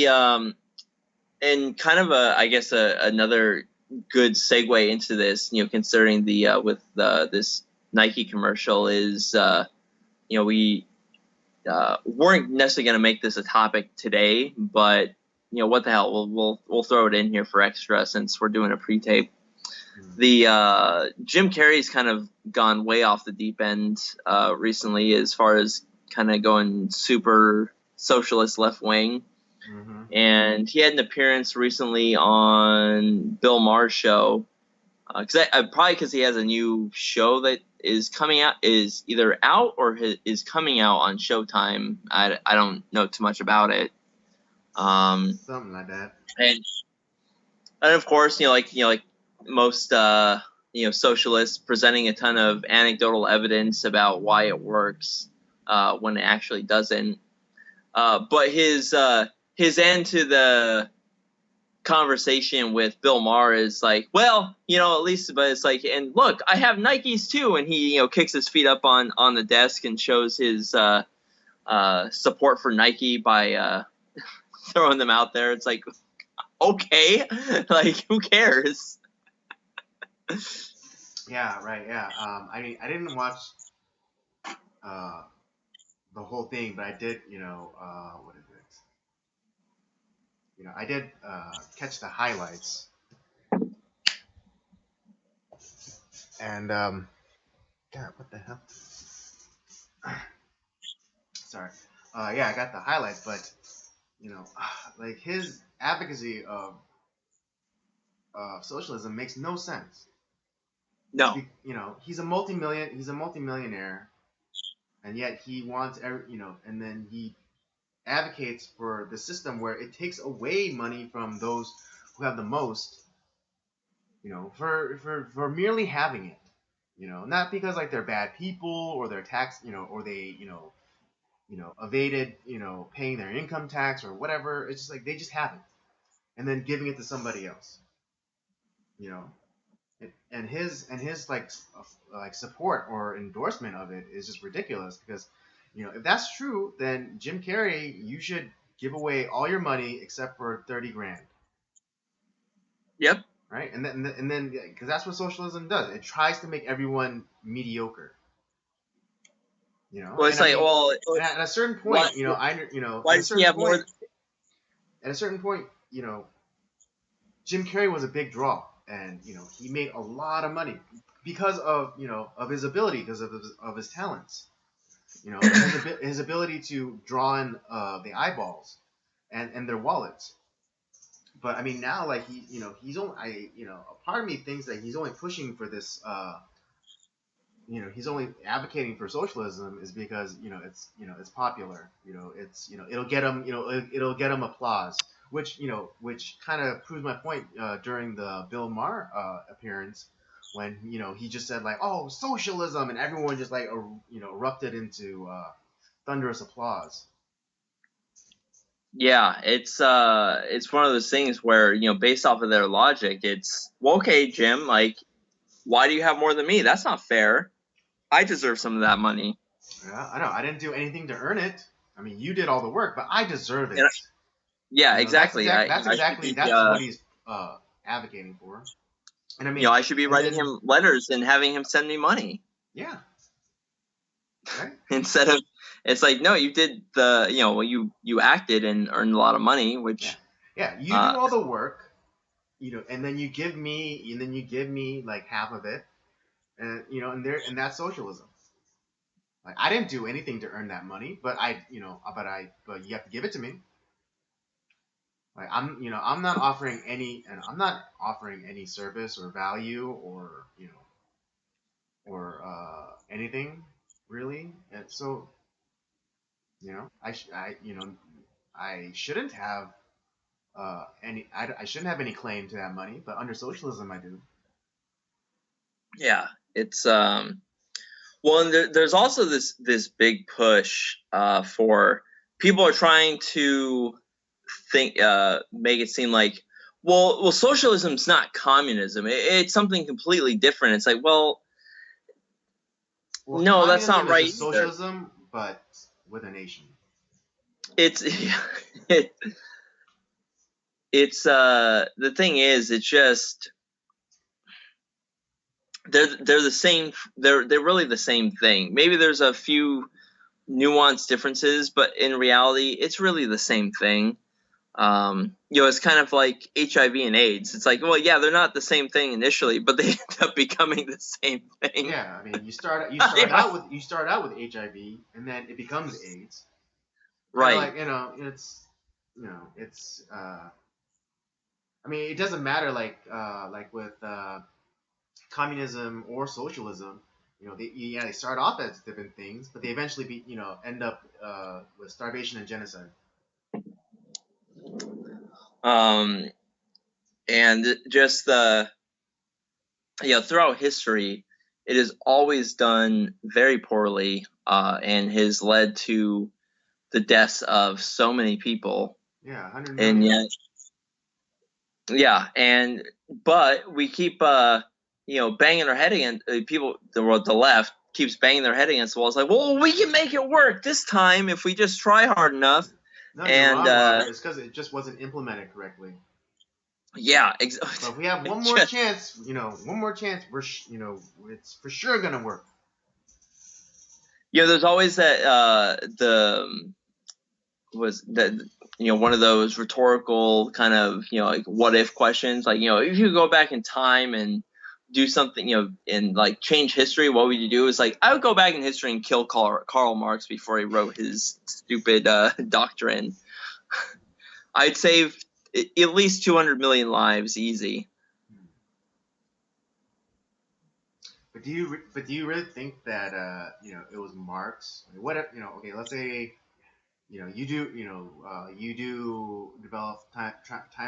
and kind of I guess another good segue into this, considering with this Nike commercial is, we weren't necessarily going to make this a topic today, but what the hell, we'll throw it in here for extra since we're doing a pre-tape. The Jim Carrey's kind of gone way off the deep end recently as far as kind of going super socialist left wing. Mm-hmm. And he had an appearance recently on Bill Maher's show, probably because he has a new show that is coming out, is either out or is coming out on Showtime. I don't know too much about it. Something like that. And of course, like most socialists, presenting a ton of anecdotal evidence about why it works when it actually doesn't. But his end to the conversation with Bill Maher is like, well, at least, but it's like, and look, I have Nikes too, and he kicks his feet up on the desk and shows his support for Nike by throwing them out there. It's like, okay, like, who cares? Yeah, right. Yeah. I mean, I didn't watch the whole thing, but I did. What is it? I did catch the highlights, and God, what the hell? Sorry. Yeah, I got the highlights, but like his advocacy of socialism makes no sense. No. He's a multimillionaire, and yet he wants and then he advocates for the system where it takes away money from those who have the most, for merely having it, not because like they're bad people or they're tax, or they, evaded, paying their income tax or whatever. It's just like they just have it, and then giving it to somebody else, and his like support or endorsement of it is just ridiculous because, if that's true, then Jim Carrey, you should give away all your money except for 30 grand. Yep. Right, and then because that's what socialism does. It tries to make everyone mediocre. Well, it's like, at a certain point, why does he have more? At a certain point, Jim Carrey was a big draw, and he made a lot of money because of of his ability, because of his talents, his ability to draw in the eyeballs and their wallets. But I mean, now, like, he's only, a part of me thinks that he's only pushing for this, he's only advocating for socialism is because, it's popular, it'll get him, it'll get him applause, which kind of proves my point, during the Bill Maher, appearance, when, he just said like, oh, socialism, and everyone just like, erupted into, thunderous applause. Yeah, it's one of those things where, based off of their logic, it's, well, okay, Jim, like, why do you have more than me? That's not fair. I deserve some of that money. Yeah, I know. I didn't do anything to earn it. I mean, you did all the work, but I deserve it. Yeah, exactly. That's what he's advocating for. And I mean, I should be writing him letters and having him send me money. Yeah. Right? Instead of, it's like, no, you did you acted and earned a lot of money, which you do all the work, and then you give me like half of it, and and that's socialism. Like, I didn't do anything to earn that money, but you have to give it to me. Like, I'm not offering any service or value or anything really, and so. I shouldn't have I shouldn't have any claim to that money, but under socialism I do. Yeah, it's well, and there's also this big push for people are trying to make it seem like, well, socialism's not communism. It's something completely different. It's like, well no, that's not right. Socialism, but with a nation. It's it's the thing is, it's just they're the same. They're really the same thing. Maybe there's a few nuanced differences, but in reality, it's really the same thing. It's kind of like HIV and AIDS. It's like, well, yeah, they're not the same thing initially, but they end up becoming the same thing. Yeah, I mean, Yeah. you start out with HIV, and then it becomes AIDS. Kind of Right. like it's I mean, it doesn't matter like with communism or socialism. They start off as different things, but they eventually end up with starvation and genocide. Um, and just throughout history, it is always done very poorly, and has led to the deaths of so many people. Yeah, 100 And million. yet, yeah, but we keep banging our head against people. The left keeps banging their head against the wall. It's like, well, we can make it work this time if we just try hard enough. No, you're And wrong, Robert. It's because it just wasn't implemented correctly. yeah, But if we have one more just, chance, it's for sure gonna work. there's always that was that one of those rhetorical kind of like what if questions, like if you go back in time and do something and like change history, what would you do? Is like, I would go back in history and kill Karl Marx before he wrote his stupid doctrine. I'd save at least 200 million lives easy. But do you really think that it was Marx? I mean, what if okay, let's say you do develop time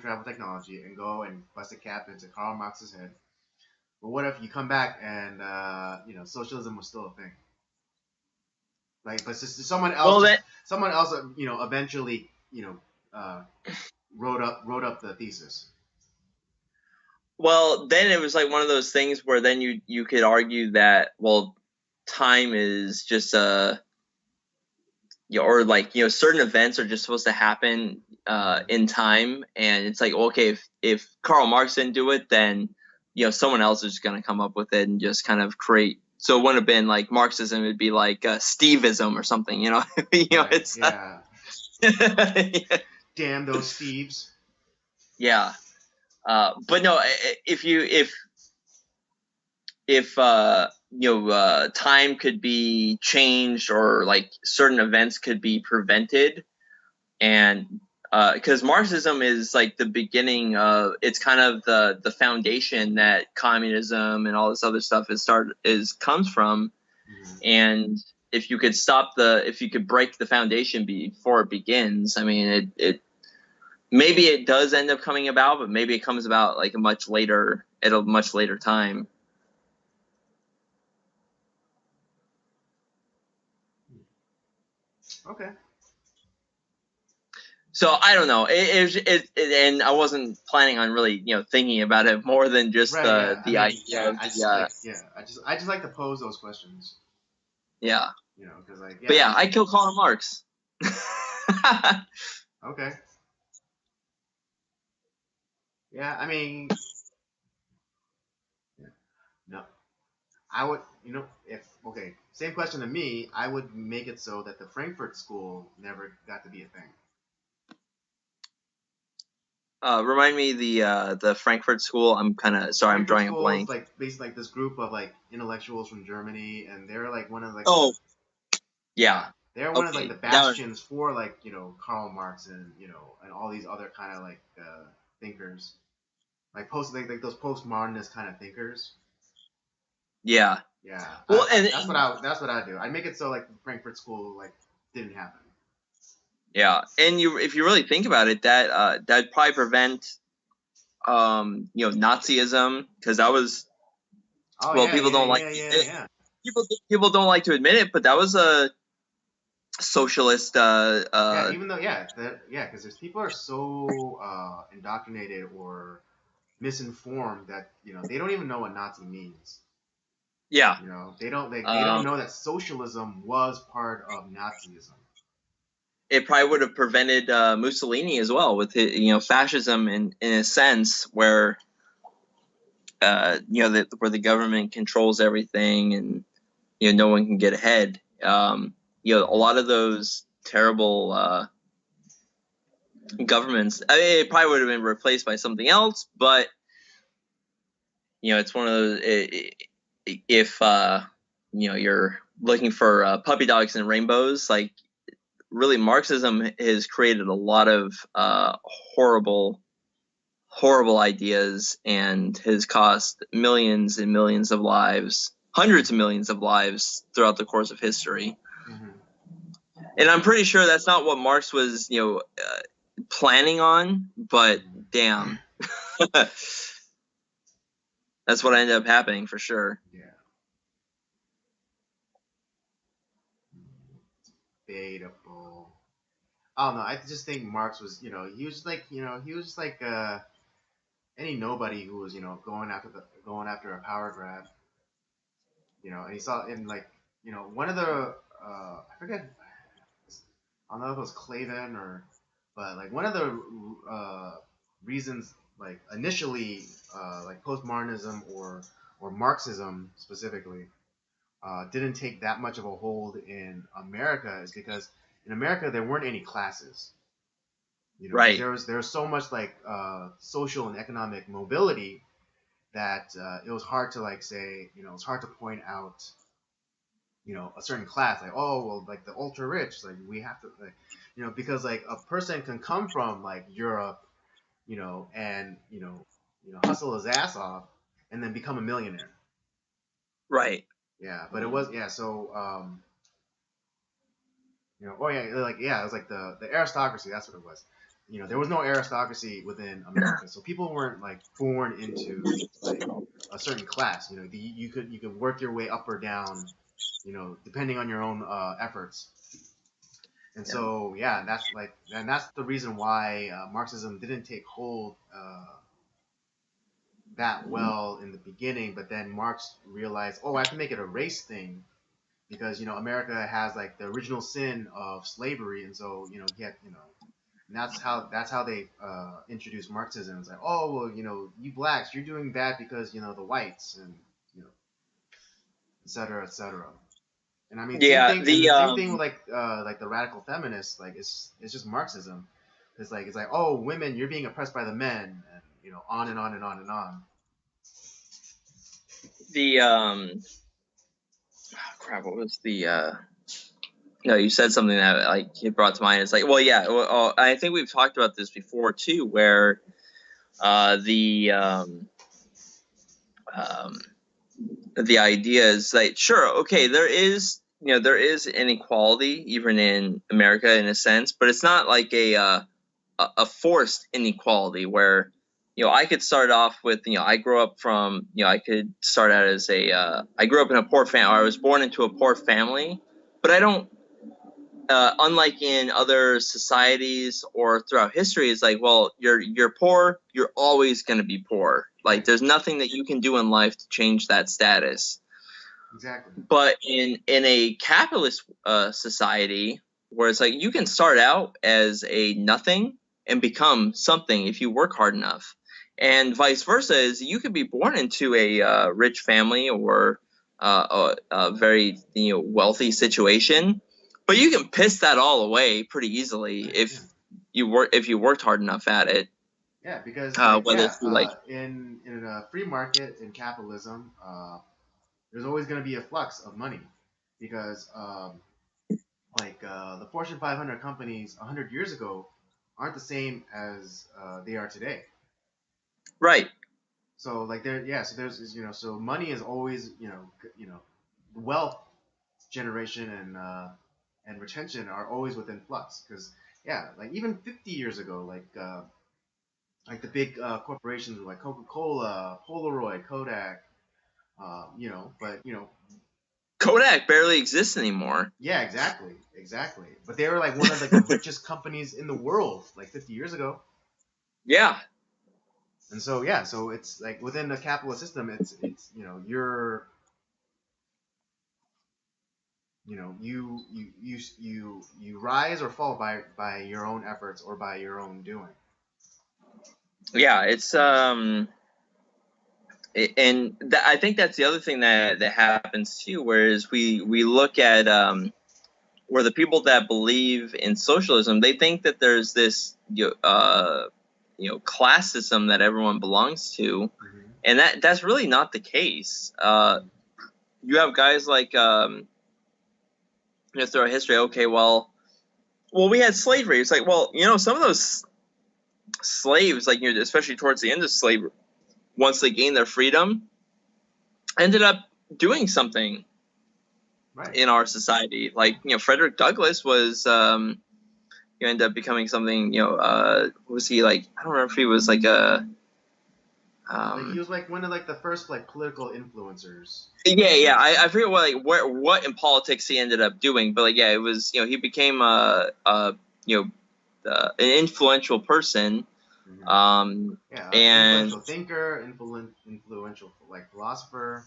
travel technology and go and bust a cap into Karl Marx's head. But what if you come back and socialism was still a thing? Like, but Well, that someone else eventually uh, wrote up the thesis. well, then it was like one of those things where then you could argue that, well, time is just or like certain events are just supposed to happen in time, and it's like, okay, if Karl Marx didn't do it, then someone else is just going to come up with it and just kind of create. So it wouldn't have been like Marxism; it'd be like Steveism or something. Right. It's Yeah. Damn those Steves. yeah. But no, if time could be changed, or like certain events could be prevented, and because Marxism is like the beginning of, it's kind of the foundation that communism and all this other stuff comes from. Mm-hmm. And if you could break the foundation before it begins, I mean, it maybe it does end up coming about, but maybe it comes about like at a much later time. Okay. So I don't know. And I wasn't planning on really thinking about it more than just Right. Yeah. I the mean, idea yeah. of I the just like yeah. I just like to pose those questions. yeah. Because like But yeah. yeah, I killed Karl Marx. Okay. Yeah. I mean, yeah. No. I would, if okay, same question to me, I would make it so that the Frankfurt School never got to be a thing. Remind me the Frankfurt School. I'm kind of sorry. I'm Frankfurt drawing a School is blank. like basically like this group of like intellectuals from Germany, and they're like one of like Oh, yeah, yeah. they're one of like Okay. the That was, bastions for like Karl Marx and and all these other kind of like thinkers, like those postmodernist kind of thinkers. yeah. Yeah, Well, that's what I do. I make it so like the Frankfurt School like didn't happen. yeah, and if you really think about it, that probably prevent Nazism, because that was, Oh well, yeah, people yeah, don't like yeah, yeah, it, yeah. people don't like to admit it, but that was a socialist. Yeah, even though because there's people are so indoctrinated or misinformed that they don't even know what Nazi means. Yeah. They don't Um, know that socialism was part of Nazism. it probably would have prevented Mussolini as well with his, fascism in a sense where where the government controls everything and no one can get ahead. A lot of those terrible governments. I mean, it probably would have been replaced by something else, but it's one of those. If you're looking for puppy dogs and rainbows, like really Marxism has created a lot of horrible ideas and has cost millions and millions of lives, hundreds of millions of lives throughout the course of history. Mm-hmm. And I'm pretty sure that's not what Marx was, planning on, but damn. That's what ended up happening for sure. Yeah. Debatable. I don't know. I just think Marx was, he was like, he was like any nobody who was, going after a power grab. And he saw in like, one of the I forget, I don't know if it was Clavin but like one of the reasons, like initially, like postmodernism or Marxism specifically, didn't take that much of a hold in America is because in America there weren't any classes. Right. There was so much like social and economic mobility that it was hard to like say, it's hard to point out, a certain class, like, oh well, like the ultra rich, like we have to, like, because like a person can come from like Europe, and hustle his ass off and then become a millionaire. Right. Yeah, but it was, yeah. So oh yeah, like, yeah, it was like the aristocracy. That's what it was. There was no aristocracy within America, so people weren't like born into like a certain class. You could work your way up or down, depending on your own efforts. And so yeah, that's the reason why Marxism didn't take hold that well in the beginning. But then Marx realized, oh, I have to make it a race thing because America has like the original sin of slavery, and so he had, and that's how they introduced Marxism. It's like, oh well, you blacks, you're doing bad because the whites, and et cetera, et cetera. And I mean, same Yeah. thing, and the same thing with like the radical feminists. Like it's just Marxism. It's like, oh, women, you're being oppressed by the men, and on and on and on and on. Crap. What was no, you said something that like it brought to mind. It's like, well, yeah. Well, I think we've talked about this before too, where the idea is like, sure, okay, there is inequality even in America in a sense, but it's not like a forced inequality where I could start off with I grew up from I could start out as I grew up in a poor family. I was born into a poor family, but I don't. Unlike in other societies or throughout history, it's like, well, you're poor, you're always going to be poor. Like, there's nothing that you can do in life to change that status. Exactly. But in a capitalist society, where it's like you can start out as a nothing and become something if you work hard enough, and vice versa, is you could be born into a rich family or a very wealthy situation, but you can piss that all away pretty easily if you worked hard enough at it. Yeah, because in a free market in capitalism, there's always going to be a flux of money because the Fortune 500 companies 100 years ago aren't the same as they are today. Right. So like so there's so money is always wealth generation and retention are always within flux because like even 50 years ago, like the big corporations like Coca-Cola, Polaroid, Kodak, but Kodak barely exists anymore. Yeah, exactly. But they were like one of the richest companies in the world like 50 years ago. Yeah. And so so it's like within the capitalist system, it's you rise or fall by your own efforts or by your own doing. Yeah, it's I think that's the other thing that happens too, whereas we look at where the people that believe in socialism, they think that there's this class system that everyone belongs to, Mm-hmm. and that's really not the case. Mm-hmm. You have guys like through our history. Okay, well, we had slavery. It's like, well, some of those slaves, like especially towards the end of slavery, once they gained their freedom, ended up doing something Right. in our society. Like, Frederick Douglass was you end up becoming something. Was he like? I don't remember if he was like a. Like he was like one of like the first like political influencers. Yeah. Like, I forget what in politics he ended up doing, but like, yeah, it was he became an influential person. mm-hmm. Um, Yeah, and influential thinker, influential like philosopher.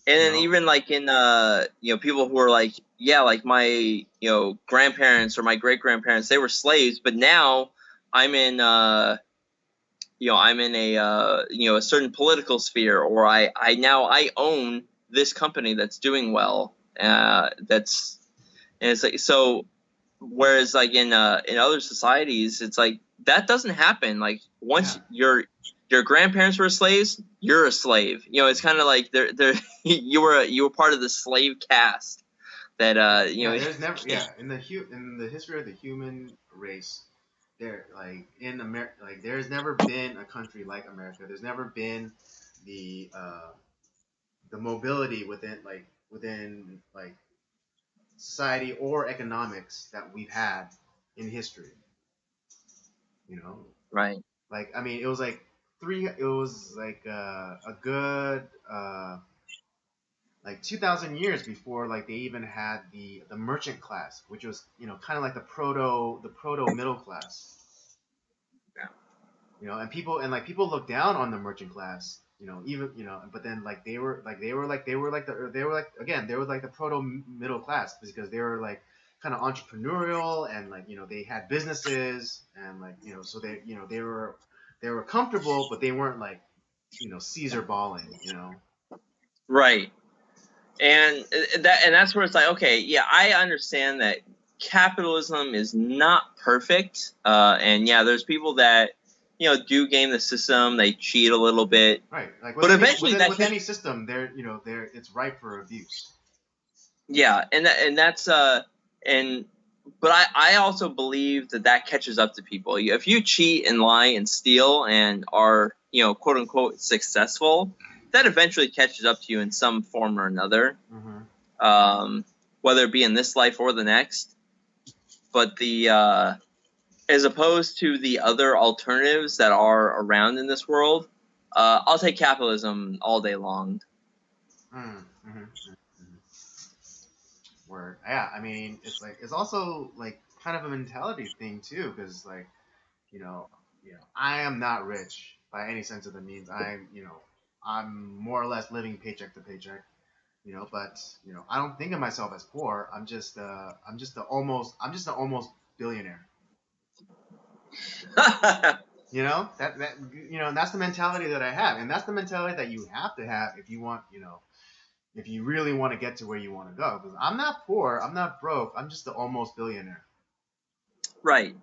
and You then know. even like in people who are like, yeah, like my grandparents or my great grandparents, they were slaves, but now I'm in I'm in a certain political sphere, or I now I own this company that's doing well. That's and it's like, so whereas like in other societies, it's like that doesn't happen. Like Yeah. once your grandparents were slaves, you're a slave. It's kind of like they're you were part of the slave caste that Yeah. There's never in the history of the human race. There like in America, like there's never been a country like America. There's never been the uh, the mobility within like society or economics that we've had in history. You know, right. like I mean, it was like it was like a good like 2,000 years before like they even had the merchant class, which was kind of like the proto middle class. Yeah. And people look down on the merchant class. Even but then like they were like again they were like the proto middle class because they were like kind of entrepreneurial and like they had businesses and like so they were comfortable but they weren't like Caesar balling. Right. And that's where it's like, okay, yeah, I understand that capitalism is not perfect, and yeah, there's people that do game the system, they cheat a little bit, Right. Like but eventually with any system, there it's ripe for abuse. yeah, and that's and but I also believe that catches up to people. If you cheat and lie and steal and are quote unquote successful, that eventually catches up to you in some form or another, Mm-hmm. whether it be in this life or the next. But the as opposed to the other alternatives that are around in this world, I'll take capitalism all day long. Mm-hmm. Mm-hmm. Word. Yeah. I mean, it's also like kind of a mentality thing too, because like you know, I am not rich by any sense of the means. I'm more or less living paycheck to paycheck. But I don't think of myself as poor. I'm just an almost billionaire. That's the mentality that I have, and that's the mentality that you have to have if you want, if you really want to get to where you want to go. Because I'm not poor, I'm not broke, I'm just the almost billionaire. Right.